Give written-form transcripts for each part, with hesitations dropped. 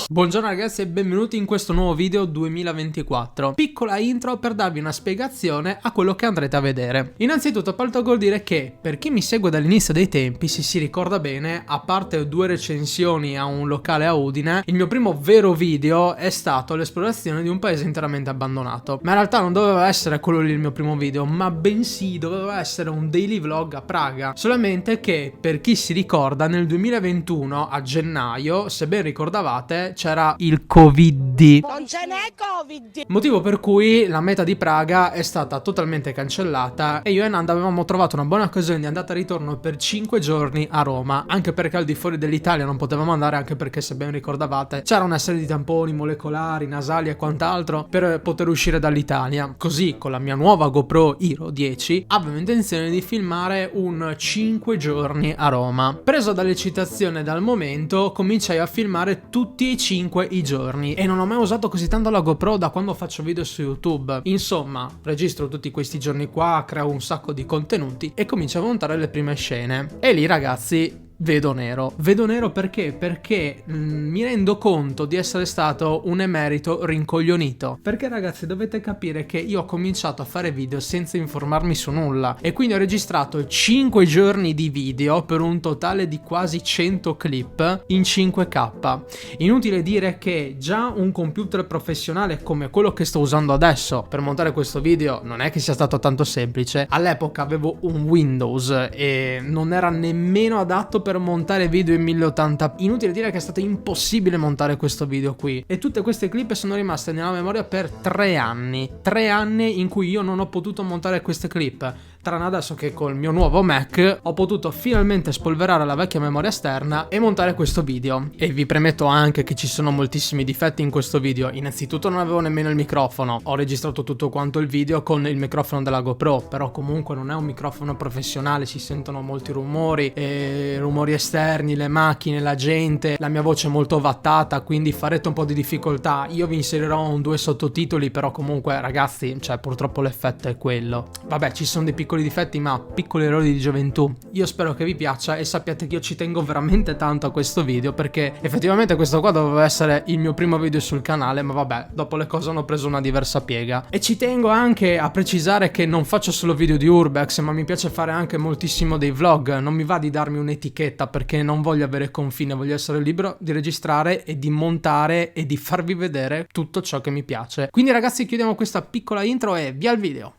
Buongiorno ragazzi e benvenuti in questo nuovo video 2024. Piccola intro per darvi una spiegazione a quello che andrete a vedere. Innanzitutto parto col dire che per chi mi segue dall'inizio dei tempi, se si ricorda bene, a parte 2 recensioni a un locale a Udine, il mio primo vero video è stato l'esplorazione di un paese interamente abbandonato. Ma in realtà non doveva essere quello lì il mio primo video, ma bensì doveva essere un daily vlog a Praga. Solamente che per chi si ricorda, nel 2021 a gennaio, se ben ricordavate, c'era il Covid. Non ce n'è Covid! Motivo per cui la meta di Praga è stata totalmente cancellata e io e Nanda avevamo trovato una buona occasione di andata e ritorno per 5 giorni a Roma, anche perché al di fuori dell'Italia non potevamo andare, anche perché se ben ricordavate c'era una serie di tamponi molecolari, nasali e quant'altro per poter uscire dall'Italia. Così con la mia nuova GoPro Hero 10 avevo intenzione di filmare un 5 giorni a Roma. Preso dall'eccitazione dal momento, cominciai a filmare tutti e 5 i giorni e non ho mai usato così tanto la GoPro da quando faccio video su YouTube. Insomma, registro tutti questi giorni qua, creo un sacco di contenuti e comincio a montare le prime scene. E lì ragazzi vedo nero. Vedo nero perché? Perché mi rendo conto di essere stato un emerito rincoglionito. Perché ragazzi dovete capire che io ho cominciato a fare video senza informarmi su nulla e quindi ho registrato 5 giorni di video per un totale di quasi 100 clip in 5K. Inutile dire che già un computer professionale come quello che sto usando adesso per montare questo video non è che sia stato tanto semplice. All'epoca avevo un Windows e non era nemmeno adatto per montare video in 1080p. Inutile dire che è stato impossibile montare questo video qui e tutte queste clip sono rimaste nella memoria per 3 anni 3 anni in cui io non ho potuto montare queste clip, tranne adesso che col mio nuovo Mac ho potuto finalmente spolverare la vecchia memoria esterna e montare questo video. E vi premetto anche che ci sono moltissimi difetti in questo video. Innanzitutto non avevo nemmeno il microfono, ho registrato tutto quanto il video con il microfono della GoPro, però comunque non è un microfono professionale, si sentono molti rumori e rumori esterni, le macchine, la gente, la mia voce è molto ovattata, quindi farete un po' di difficoltà. Io vi inserirò 2 sottotitoli, però comunque ragazzi, cioè purtroppo l'effetto è quello. Vabbè, ci sono dei piccoli difetti, ma piccoli errori di gioventù. Io spero che vi piaccia e sappiate che io ci tengo veramente tanto a questo video, perché effettivamente questo qua doveva essere il mio primo video sul canale, ma vabbè, dopo le cose hanno preso una diversa piega. E ci tengo anche a precisare che non faccio solo video di Urbex, ma mi piace fare anche moltissimo dei vlog. Non mi va di darmi un'etichetta perché non voglio avere confine, voglio essere libero di registrare e di montare e di farvi vedere tutto ciò che mi piace. Quindi ragazzi, chiudiamo questa piccola intro e via il video.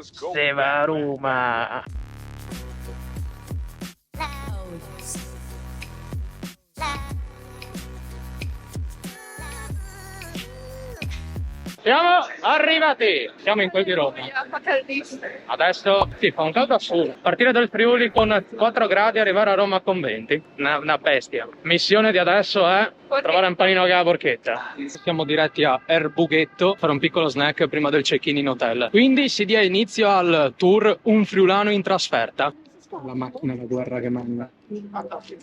Se va a Roma. Siamo arrivati! Siamo in quel di Roma. Adesso sì, fa un caldo assurdo. Partire dal Friuli con 4 gradi e arrivare a Roma con 20. Una bestia. Missione di adesso è trovare un panino che ha la porchetta. Siamo diretti a Erbughetto, fare un piccolo snack prima del check-in in hotel. Quindi si dia inizio al tour Un Friulano in trasferta. La macchina da guerra che manda.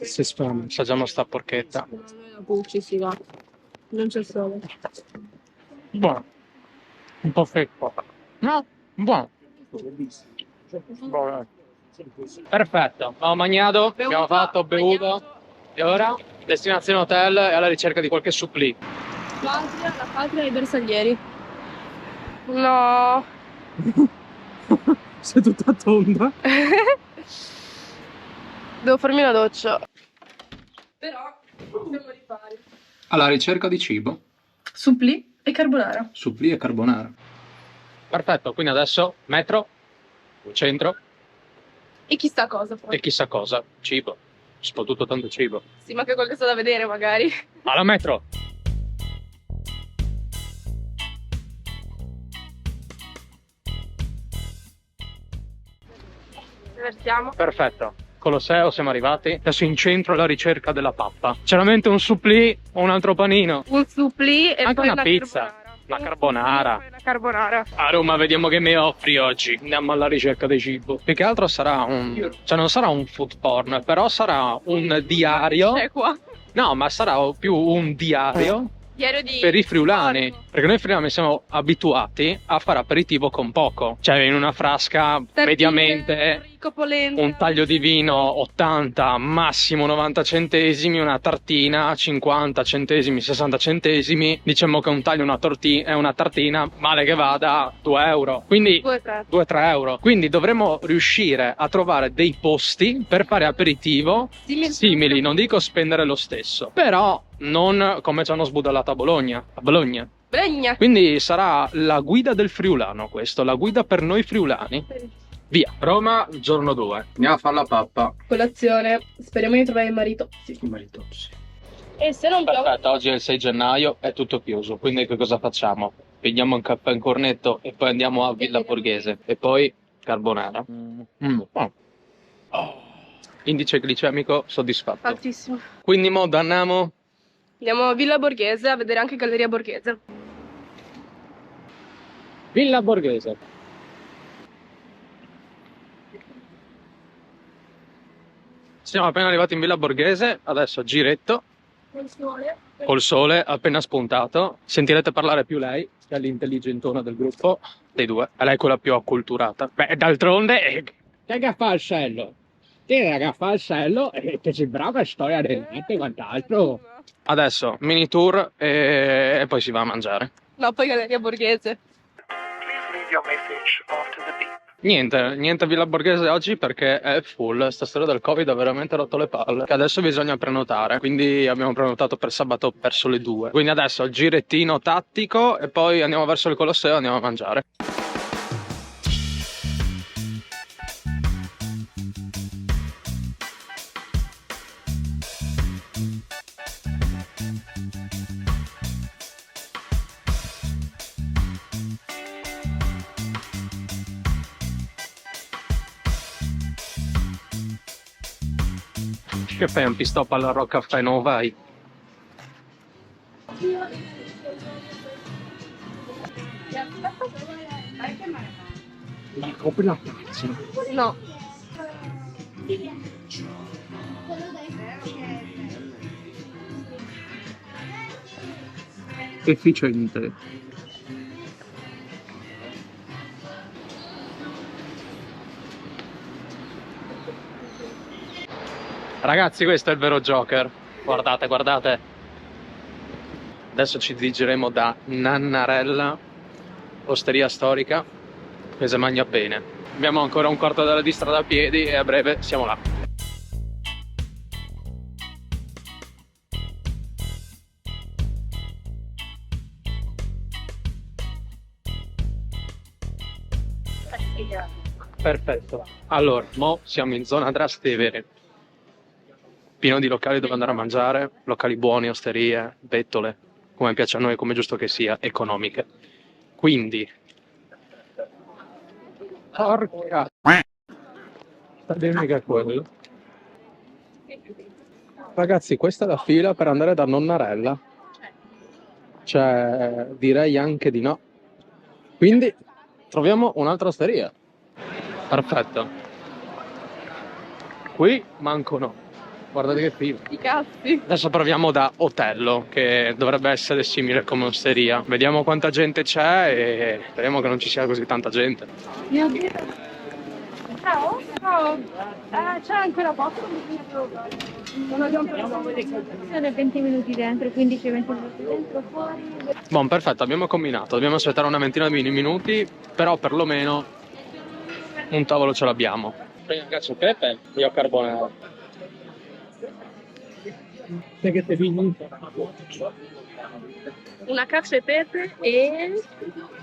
Si spama. Assaggiamo sta porchetta. Si va. Non c'è sole. Buono. Un po' secco. No, buono. Buono. Perfetto. Abbiamo mangiato, abbiamo fatto, bevuto. E ora destinazione hotel e alla ricerca di qualche supplì. La patria e i bersaglieri. No. Sei tutta tonda. Devo farmi una doccia. Però siamo ripari. Alla ricerca di cibo. Supplì e carbonara. Supplì e carbonara. Perfetto, quindi adesso metro, centro E chissà cosa poi. e chissà cosa. Cibo. Soprattutto tanto cibo. Sì, ma che qualcosa da vedere magari. Alla metro! Divertiamo. Perfetto. Colosseo, siamo arrivati. Adesso in centro alla ricerca della pappa. C'è veramente un supplì o un altro panino? Un supplì e Anche poi una pizza. Una carbonara. Una carbonara. A Roma vediamo che mi offri oggi. Andiamo alla ricerca del cibo. Più che altro sarà un... cioè non sarà un food porn, però sarà un diario. C'è qua. No, ma sarà più un diario Diario di... per i friulani, perché noi friulani siamo abituati a fare aperitivo con poco, cioè in una frasca mediamente un taglio di vino 80, massimo 90 centesimi, una tartina 50 centesimi, 60 centesimi, diciamo che un taglio è una tartina, male che vada, 2 euro, quindi 2-3 euro, quindi dovremmo riuscire a trovare dei posti per fare aperitivo simili, non dico spendere lo stesso, però non come ci hanno sbudellato a Bologna. Quindi sarà la guida del friulano questo, la guida per noi friulani. Via. Roma, giorno 2. Andiamo a fare la pappa. Colazione. Speriamo di trovare il marito. Sì, il marito, sì. E se non piove? Perfetto, oggi è il 6 gennaio, è tutto chiuso, quindi che cosa facciamo? Prendiamo un caffè in cornetto e poi andiamo a Villa Borghese e poi carbonara. Oh. Indice glicemico soddisfatto. Altissimo. Quindi mo andiamo... Andiamo a Villa Borghese a vedere anche Galleria Borghese. Villa Borghese. Siamo appena arrivati in Villa Borghese, adesso giretto, col sole appena spuntato. Sentirete parlare più lei, che è l'intelligentona del gruppo, dei due. E lei è quella più acculturata. Beh, d'altronde, che fa il cello? Che fa il cello e che si brava e storia del e quant'altro. Adesso mini tour e poi si va a mangiare. No, poi Galleria Borghese. Niente Villa Borghese oggi perché è full. Sta storia del Covid ha veramente rotto le palle. Che adesso bisogna prenotare, quindi abbiamo prenotato per sabato verso le 2. Quindi adesso girettino tattico e poi andiamo verso il Colosseo e andiamo a mangiare. Che fai un pistop alla Rock Caffè, no vai? Ma copri la pizza. No. Efficiente. Ragazzi, questo è il vero Joker. Guardate, guardate. Adesso ci dirigeremo da Nannarella, osteria storica, che si mangia bene. Abbiamo ancora un quarto d'ora di strada a piedi e a breve siamo là. Perfetto. Allora, mo siamo in zona Trastevere. Pieno di locali dove andare a mangiare, locali buoni, osterie, bettole, come piace a noi, come giusto che sia, economiche. Quindi, porca, sta bene mica quello. Ragazzi, questa è la fila per andare da Nonnarella. Cioè, direi anche di no. Quindi, troviamo un'altra osteria. Perfetto. Qui mancano. Guardate che fila. I cazzi. Adesso proviamo da Otello, che dovrebbe essere simile come osteria. Vediamo quanta gente c'è e speriamo che non ci sia così tanta gente. Mio Dio. Ciao. Ciao. C'è ancora poco? Non abbiamo Sono 20 minuti dentro, 15-20 minuti dentro, fuori. Buon, perfetto, abbiamo combinato. Dobbiamo aspettare una ventina di minuti, però perlomeno un tavolo ce l'abbiamo. Prima cacio pepe, io carbonara. una cacio e pepe e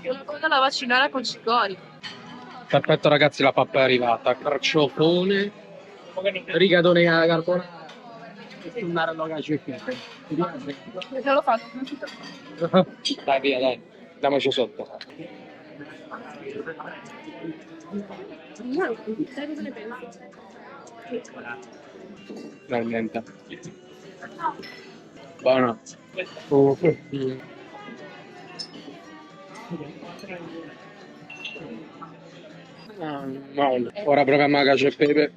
una cosa da vaccinare con cicoria. Perfetto ragazzi, la pappa è arrivata. Carciofone, rigatone alla carbonara. Non lo fanno. Dai via, dai, andiamoci sotto. Sai cosa ne pensi? No, niente. Buono. No. Ora proviamo la cacio e pepe.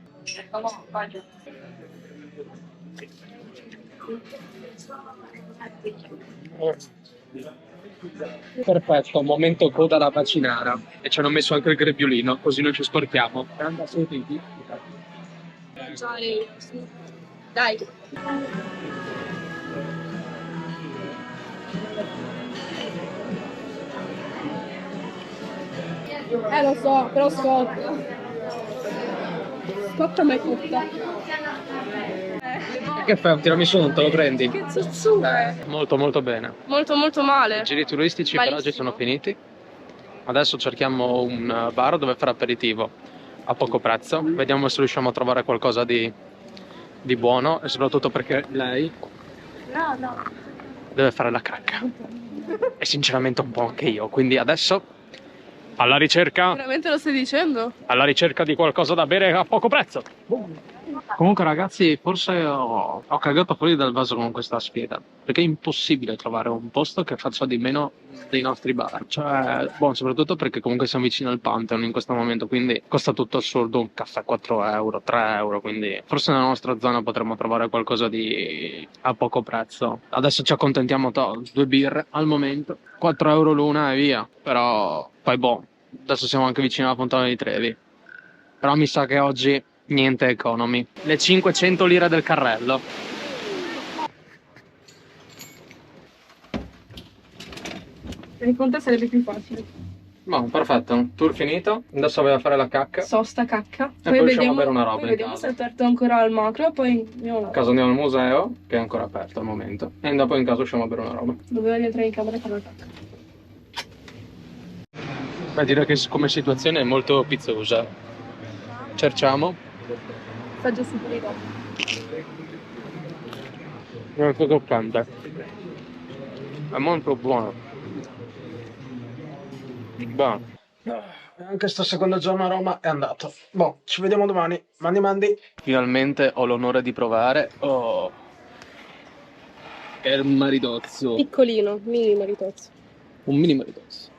Perfetto, momento coda da vaccinara. E ci hanno messo anche il grembiulino, così non ci sporchiamo. Dai. Lo so, però scotta. Scotta ma è cotta. Che fai? Un tiramisù non te lo prendi? Che zuzzure. Molto molto bene. Molto molto male. I giri turistici per oggi sono finiti. Adesso cerchiamo un bar dove fare aperitivo a poco prezzo. Vediamo se riusciamo a trovare qualcosa di buono e soprattutto perché lei No. deve fare la cacca. E sinceramente un po' anche io. Quindi adesso alla ricerca Veramente lo stai dicendo? di qualcosa da bere a poco prezzo. Comunque ragazzi, forse ho cagato fuori dal vaso con questa sfida, perché è impossibile trovare un posto che faccia di meno dei nostri bar. Cioè, soprattutto perché comunque siamo vicini al Pantheon in questo momento, quindi costa tutto assurdo, un caffè 4 euro, 3 euro, quindi forse nella nostra zona potremmo trovare qualcosa di a poco prezzo. Adesso ci accontentiamo, 2 birre al momento, 4 euro l'una e via, però poi adesso siamo anche vicini alla Fontana di Trevi, però mi sa che oggi niente economy. Le 500 lire del carrello. Per con te sarebbe più facile. Perfetto, tour finito. Adesso vai a fare la cacca. Sosta cacca. Poi usciamo a bere una roba Poi in vediamo casa. se è aperto ancora al macro. Poi andiamo A casa andiamo al museo, che è ancora aperto al momento. E dopo in casa usciamo a bere una roba. Dovevo rientrare in camera e fare la cacca. Beh, direi che come situazione è molto pizzosa. Cerciamo. Assaggio sicuro. Molto croccante. È molto buono. Buono. Anche sto secondo giorno a Roma è andato. Ci vediamo domani. Mandi. Finalmente ho l'onore di provare. È un maritozzo. Piccolino, mini maritozzo. Un mini maritozzo.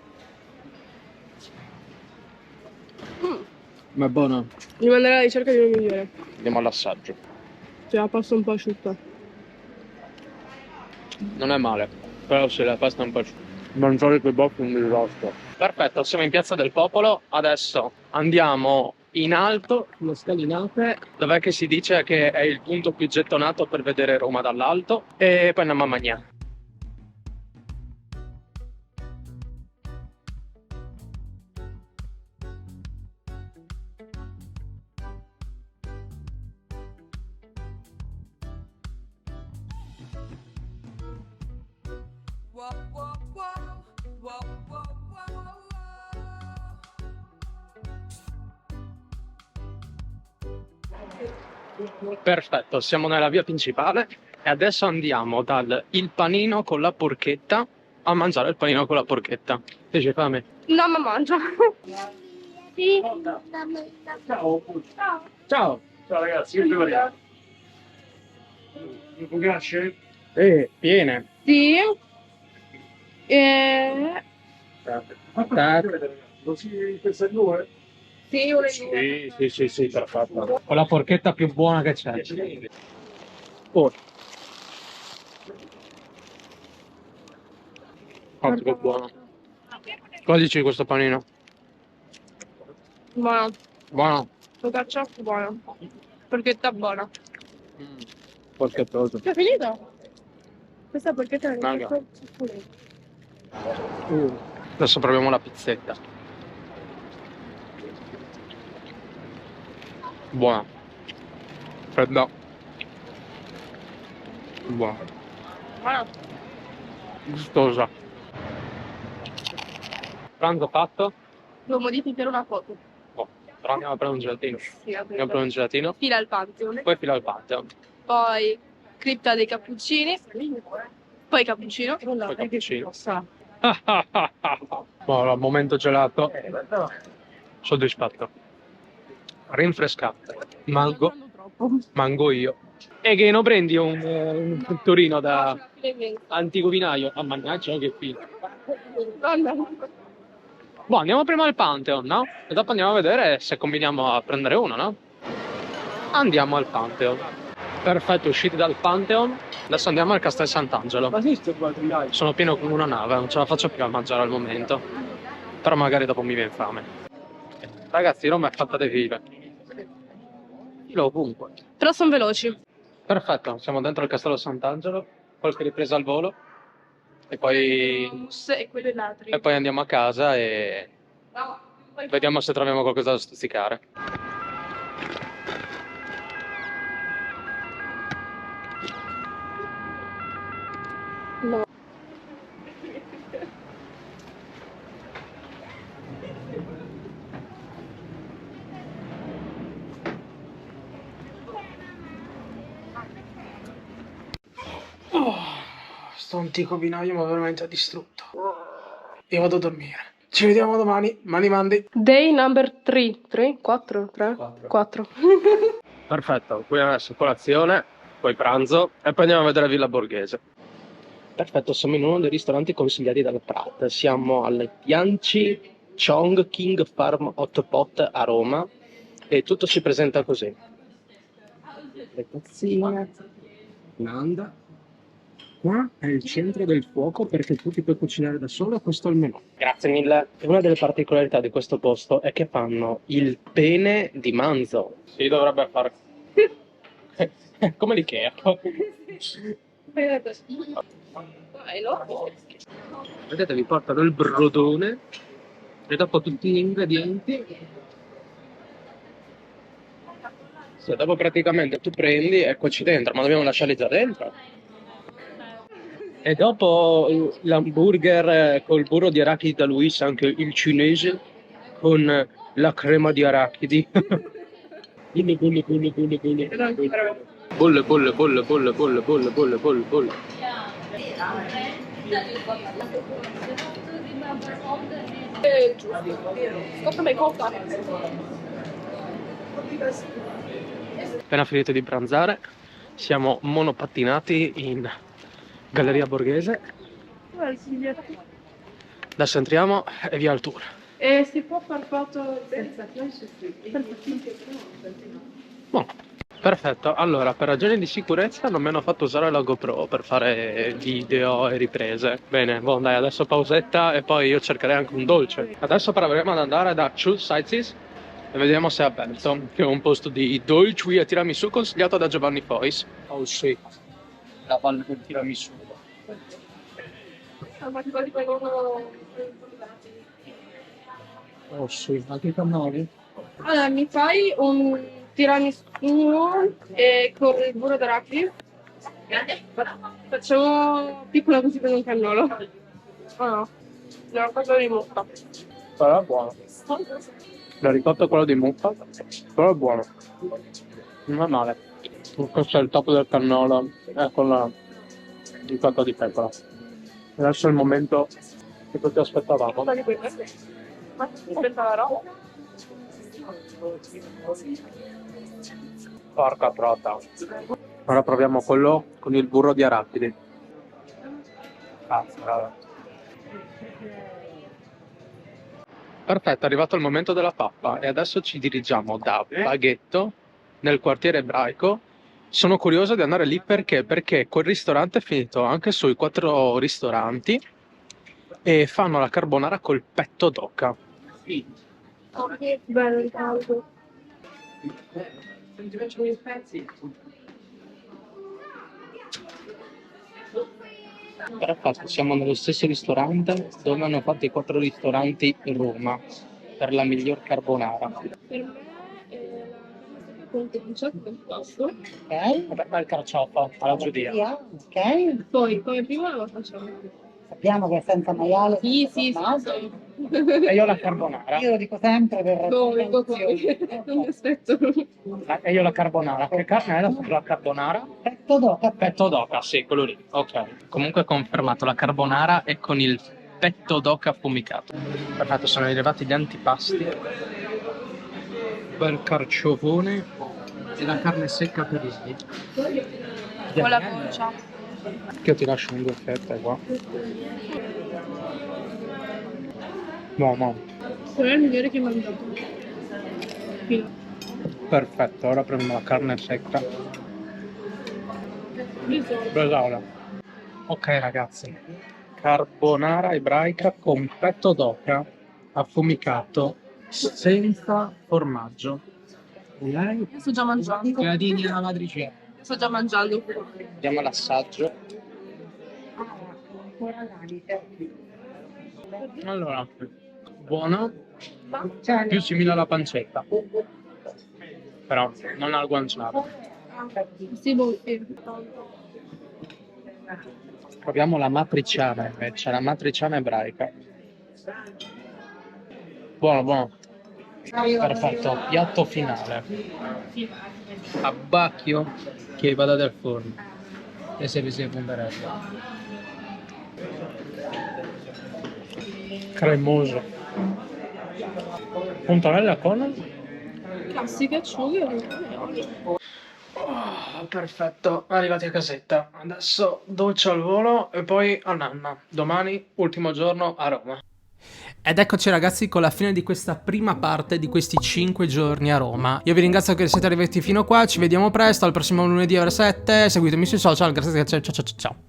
Ma è buono. Devo andare alla ricerca di uno migliore. Andiamo all'assaggio. C'è la pasta un po' asciutta. Non è male. Però se la pasta è un po' asciutta. Mangiare quei boffi un risotto. Perfetto, siamo in Piazza del Popolo. Adesso andiamo in alto, sulle scalinate, dov'è che si dice che è il punto più gettonato per vedere Roma dall'alto. E poi andiamo a mangiare. Perfetto, siamo nella via principale e adesso andiamo dal il panino con la porchetta a mangiare il panino con la porchetta. Te c'hai fame? No, ma mangio. Sì. Ciao. Ciao. Ciao ragazzi, che prepariamo? Focacce? Piene. Sì. Così queste due? Sì, una e due. Sì, perfetto. Con la porchetta più buona che c'è. Che buono. Cosa dici di questo panino? Buono. Buono. Focaccia buona. Porchetta buona. Porchettoso. È finito? Questa porchetta è Raga. Adesso proviamo la pizzetta. Buona. Fredda. Buona. Buona. Gustosa. Pranzo fatto? Devo modificare una foto. Però andiamo a prendere un gelatino. Sì, Andiamo a prendere un gelatino. fila al Pantheon. Poi fila al Pantheon. Poi cripta dei cappuccini. Poi cappuccino. Poi cappuccino. Buono, momento gelato. Soddisfatto. Rinfrescante. Mango io. E che non prendi un pettorino da antico vinaio? Ah, mannaggia, che figo. Andiamo prima al Pantheon, no? E dopo andiamo a vedere se combiniamo a prendere uno, no? Andiamo al Pantheon. Perfetto, usciti dal Pantheon. Adesso andiamo al Castel Sant'Angelo. Ma esiste qua, dai. Sono pieno come una nave, non ce la faccio più a mangiare al momento. Però magari dopo mi viene fame. Ragazzi, Roma è fatta di vive. Io ovunque. Però sono veloci. Perfetto, siamo dentro il Castello Sant'Angelo. Qualche ripresa al volo. E poi Bus e quelli ladri. E poi andiamo a casa e vediamo se troviamo qualcosa da stuzzicare. No. Sto antico binario mi ha veramente distrutto. Io vado a dormire. Ci vediamo domani. Mani mandi. Day number 3. 3? 4? 3? 4. Perfetto, qui adesso colazione, poi pranzo e poi andiamo a vedere Villa Borghese. Perfetto, siamo in uno dei ristoranti consigliati dal Prat. Siamo al Tianchi Chong King Farm Hot Pot a Roma e tutto si presenta così. Le tazzine, Nanda. Qua è il centro del fuoco perché tu ti puoi cucinare da solo, questo è il menù. Grazie mille. E una delle particolarità di questo posto è che fanno il pene di manzo. Si dovrebbe fare come l'Ikea. Vedete, vi portano il brodone e dopo tutti gli ingredienti. Sì, dopo praticamente tu prendi e cuoci dentro, ma dobbiamo lasciarli già dentro. E dopo l'hamburger col burro di arachidi da Luis, anche il cinese, con la crema di arachidi. Bolle, bolle, bolle, bolle, bolle. Bolle, bolle, bolle, bolle, bolle, bolle, bolle, bolle, bolle. Appena finito di pranzare, siamo monopattinati in Galleria Borghese. Adesso entriamo e via il tour. E si può far foto senza Buono. Perfetto, allora per ragioni di sicurezza non mi hanno fatto usare la GoPro per fare video e riprese. Bene, buon dai, adesso pausetta e poi io cercherei anche un dolce. Adesso proveremo ad andare da Chul Sightseas e vediamo se è aperto, che è un posto di dolci e tiramisù consigliato da Giovanni Fois. Oh sì, la valle del tiramisù. Oh sì, anche i cannoli? Allora, mi fai un tiramisù con il burro d'arachidi? Facciamo piccola così per un cannolo. Ah no, una cosa di muffa. Però è buono. La ricotta è quello di muffa, però è buono. Non è male. Questo è il top del cannolo con la ricotta di pecora. Adesso è il momento che tutti aspettavamo. Aspetta la roba. Porca trota. Ora proviamo quello con il burro di arachidi. Cazzo, raga. Perfetto, è arrivato il momento della pappa e adesso ci dirigiamo da Baghetto nel quartiere ebraico. Sono curioso di andare lì perché quel ristorante è finito anche sui 4 ristoranti e fanno la carbonara col petto d'oca. Oh, che bello il caldo. Perfetto, siamo nello stesso ristorante dove hanno fatto i 4 ristoranti in Roma per la miglior carbonara. Per me è la con concetto del pasto. Ok? Per me il carciofo alla giudia. Ok, Poi, come prima lo facciamo. sappiamo che è senza maiale. Sì, sì, no? sì. E io la carbonara. Io lo dico sempre per Poi, prevenzione. non mi aspetto. E io la carbonara. Che carne è la carbonara? Petto d'oca. Petto d'oca, sì, quello lì. Ok. Comunque confermato, la carbonara è con il petto d'oca affumicato. Perfetto, sono arrivati gli antipasti. Bel carciofone e la carne secca per lei. Con la concia. Che io ti lascio un 2 fette qua. No. Quello è il migliore che mi ha mangiato. Fino. Perfetto, ora prendiamo la carne secca. Bresaola. Ok ragazzi, carbonara ebraica con petto d'oca affumicato senza formaggio. Lei? Io sto già mangiando. Piadini alla matriciana. Sto già mangiando. Diamo l'assaggio. Allora, buono, più simile alla pancetta, però non al guanciale. Sì, boh, sì. Proviamo la matriciana invece, la matriciana ebraica. Buono, buono. Perfetto, piatto finale. Abbacchio che vada dal forno. E se vi si fonderebbe. Cremoso. Puntarella con? Classiche acciughe. Oh, perfetto, arrivati a casetta. Adesso doccia al volo e poi a nanna. Domani, ultimo giorno a Roma. Ed eccoci ragazzi con la fine di questa prima parte di questi 5 giorni a Roma. Io vi ringrazio che siete arrivati fino qua, ci vediamo presto, al prossimo lunedì ore 7, seguitemi sui social, grazie, ciao ciao ciao ciao.